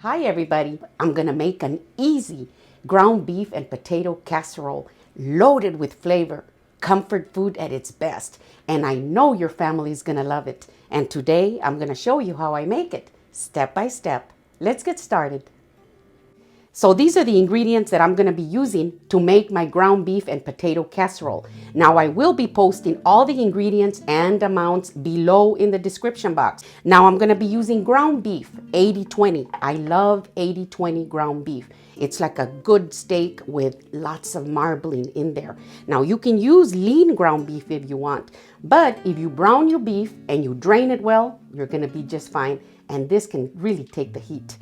Hi everybody, I'm gonna make an easy ground beef and potato casserole loaded with flavor, comfort food at its best, and I know your family is gonna love it. And today I'm gonna show you how I make it, step by step. Let's get started. So these are the ingredients that I'm going to be using to make my ground beef and potato casserole. Now I will be posting all the ingredients and amounts below in the description box. Now I'm going to be using ground beef, 80-20. I love 80-20 ground beef. It's like a good steak with lots of marbling in there. Now you can use lean ground beef if you want, but if you brown your beef and you drain it well, you're going to be just fine. And this can really take the heat.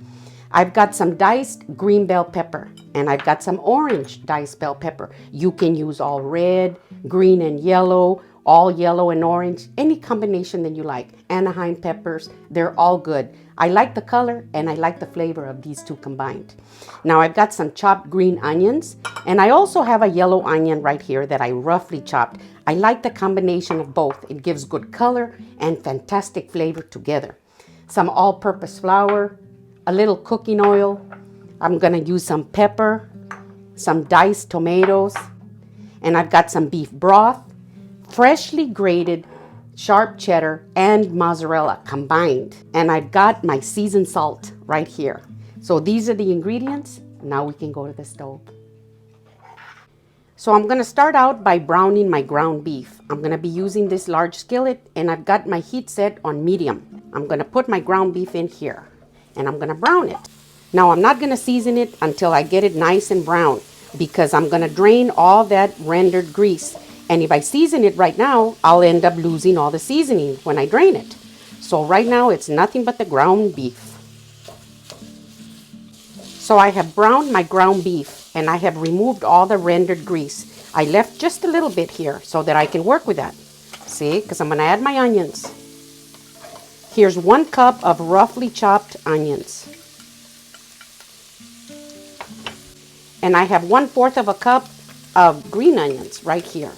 I've got some diced green bell pepper and I've got some orange diced bell pepper. You can use all red, green and yellow, all yellow and orange, any combination that you like. Anaheim peppers, they're all good. I like the color and I like the flavor of these two combined. Now I've got some chopped green onions and I also have a yellow onion right here that I roughly chopped. I like the combination of both. It gives good color and fantastic flavor together. Some all-purpose flour, a little cooking oil. I'm gonna use some pepper, some diced tomatoes, and I've got some beef broth, freshly grated sharp cheddar and mozzarella combined. And I've got my seasoned salt right here. So these are the ingredients. Now we can go to the stove. So I'm gonna start out by browning my ground beef. I'm gonna be using this large skillet and I've got my heat set on medium. I'm gonna put my ground beef in here and I'm gonna brown it. Now I'm not gonna season it until I get it nice and brown because I'm gonna drain all that rendered grease. And if I season it right now, I'll end up losing all the seasoning when I drain it. So right now it's nothing but the ground beef. So I have browned my ground beef and I have removed all the rendered grease. I left just a little bit here so that I can work with that. See, because I'm gonna add my onions. Here's 1 cup of roughly chopped onions. And I have 1/4 of a cup of green onions right here.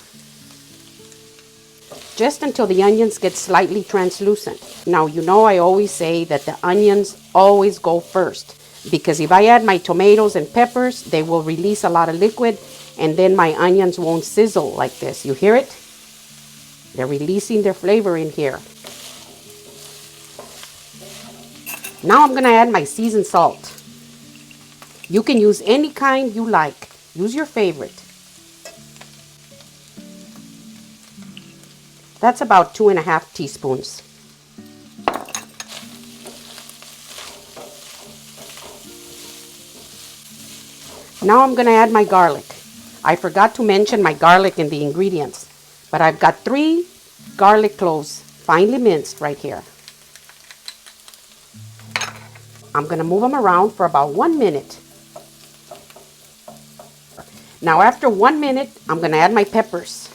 Just until the onions get slightly translucent. Now, you know I always say that the onions always go first because if I add my tomatoes and peppers, they will release a lot of liquid and then my onions won't sizzle like this. You hear it? They're releasing their flavor in here. Now I'm gonna add my seasoned salt. You can use any kind you like. Use your favorite. That's about 2½ teaspoons. Now I'm gonna add my garlic. I forgot to mention my garlic in the ingredients, but I've got 3 garlic cloves, finely minced right here. I'm gonna move them around for about 1 minute. Now after 1 minute, I'm gonna add my peppers.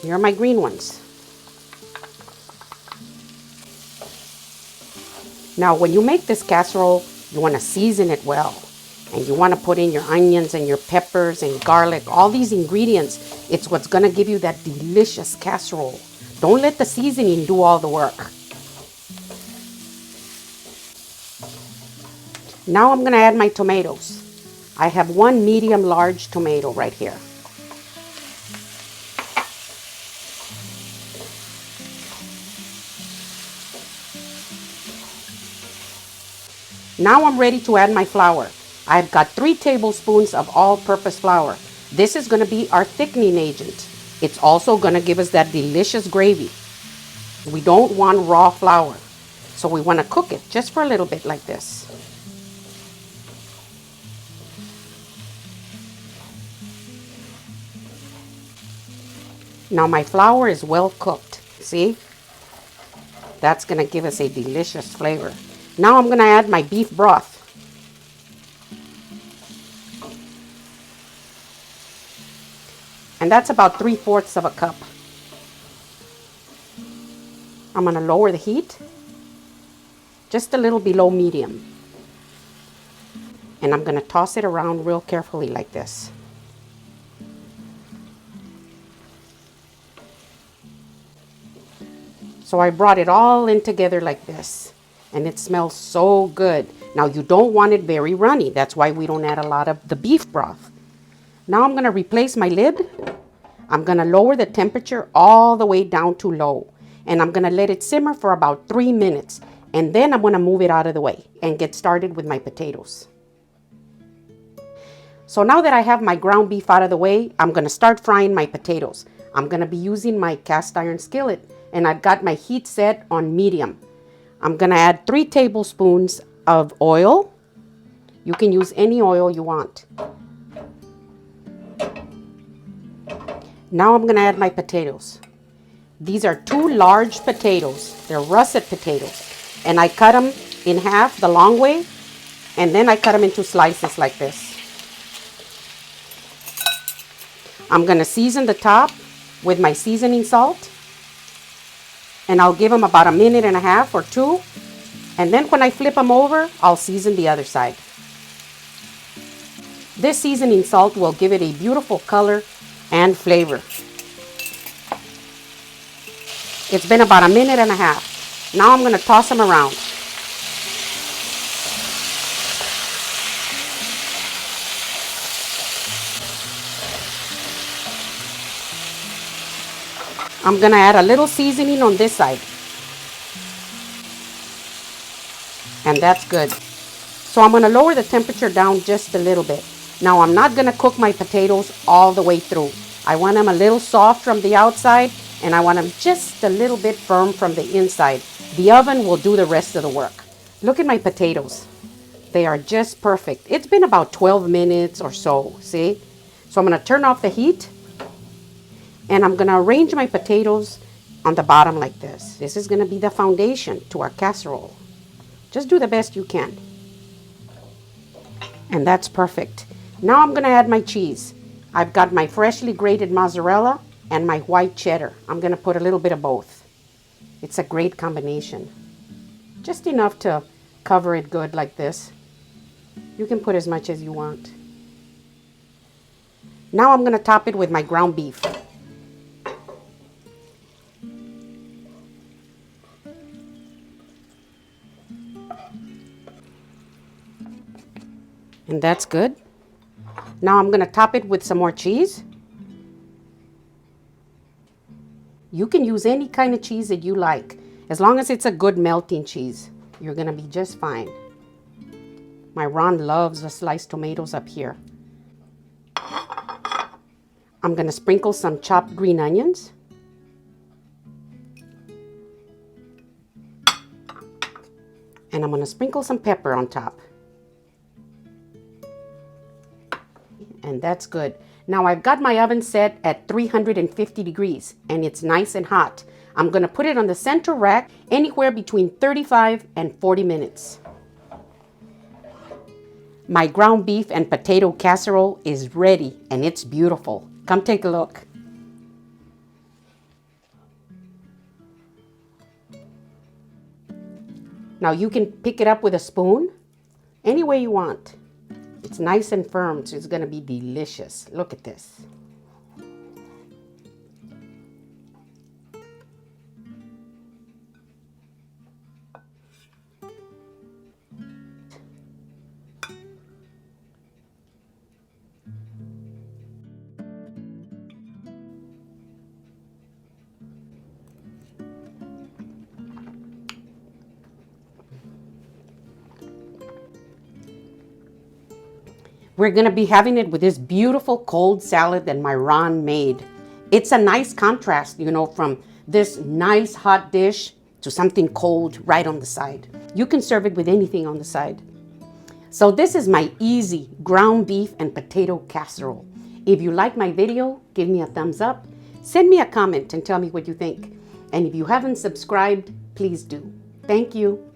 Here are my green ones. Now when you make this casserole, you wanna season it well. And you wanna put in your onions and your peppers and garlic, all these ingredients. It's what's gonna give you that delicious casserole. Don't let the seasoning do all the work. Now I'm going to add my tomatoes. I have 1 medium large tomato right here. Now I'm ready to add my flour. I've got 3 tablespoons of all-purpose flour. This is going to be our thickening agent. It's also going to give us that delicious gravy. We don't want raw flour, so we want to cook it just for a little bit like this. Now my flour is well cooked. See? That's going to give us a delicious flavor. Now I'm going to add my beef broth. And that's about 3/4 of a cup. I'm going to lower the heat just a little below medium. And I'm going to toss it around real carefully like this. So I brought it all in together like this. and it smells so good. Now you don't want it very runny. That's why we don't add a lot of the beef broth. Now I'm gonna replace my lid. I'm gonna lower the temperature all the way down to low, and I'm gonna let it simmer for about 3 minutes, and then I'm gonna move it out of the way and get started with my potatoes. So now that I have my ground beef out of the way, I'm gonna start frying my potatoes. I'm gonna be using my cast iron skillet, and I've got my heat set on medium. I'm gonna add 3 tablespoons of oil. You can use any oil you want. Now I'm gonna add my potatoes. These are 2 large potatoes. They're russet potatoes. And I cut them in half the long way, and then I cut them into slices like this. I'm gonna season the top with my seasoning salt, and I'll give them about 1.5 minutes or 2. And then when I flip them over, I'll season the other side. This seasoning salt will give it a beautiful color and flavor. It's been about 1.5 minutes. Now I'm going to toss them around. I'm going to add a little seasoning on this side. And that's good. So I'm going to lower the temperature down just a little bit. Now I'm not going to cook my potatoes all the way through. I want them a little soft from the outside, and I want them just a little bit firm from the inside. The oven will do the rest of the work. Look at my potatoes. They are just perfect. It's been about 12 minutes or so, see? So I'm going to turn off the heat, and I'm going to arrange my potatoes on the bottom like this. This is going to be the foundation to our casserole. Just do the best you can. And that's perfect. Now I'm going to add my cheese. I've got my freshly grated mozzarella and my white cheddar. I'm going to put a little bit of both. It's a great combination. Just enough to cover it good like this. You can put as much as you want. Now I'm going to top it with my ground beef. And that's good. Now I'm going to top it with some more cheese. You can use any kind of cheese that you like. As long as it's a good melting cheese, you're going to be just fine. My Ron loves the sliced tomatoes up here. I'm going to sprinkle some chopped green onions. And I'm going to sprinkle some pepper on top. And that's good. Now I've got my oven set at 350 degrees and it's nice and hot. I'm going to put it on the center rack anywhere between 35 and 40 minutes. My ground beef and potato casserole is ready and it's beautiful. Come take a look. Now you can pick it up with a spoon any way you want. It's nice and firm, so it's going to be delicious. Look at this. We're going to be having it with this beautiful cold salad that my Ron made. It's a nice contrast, you know, from this nice hot dish to something cold right on the side. You can serve it with anything on the side. So this is my easy ground beef and potato casserole. If you like my video, give me a thumbs up. Send me a comment and tell me what you think. And if you haven't subscribed, please do. Thank you.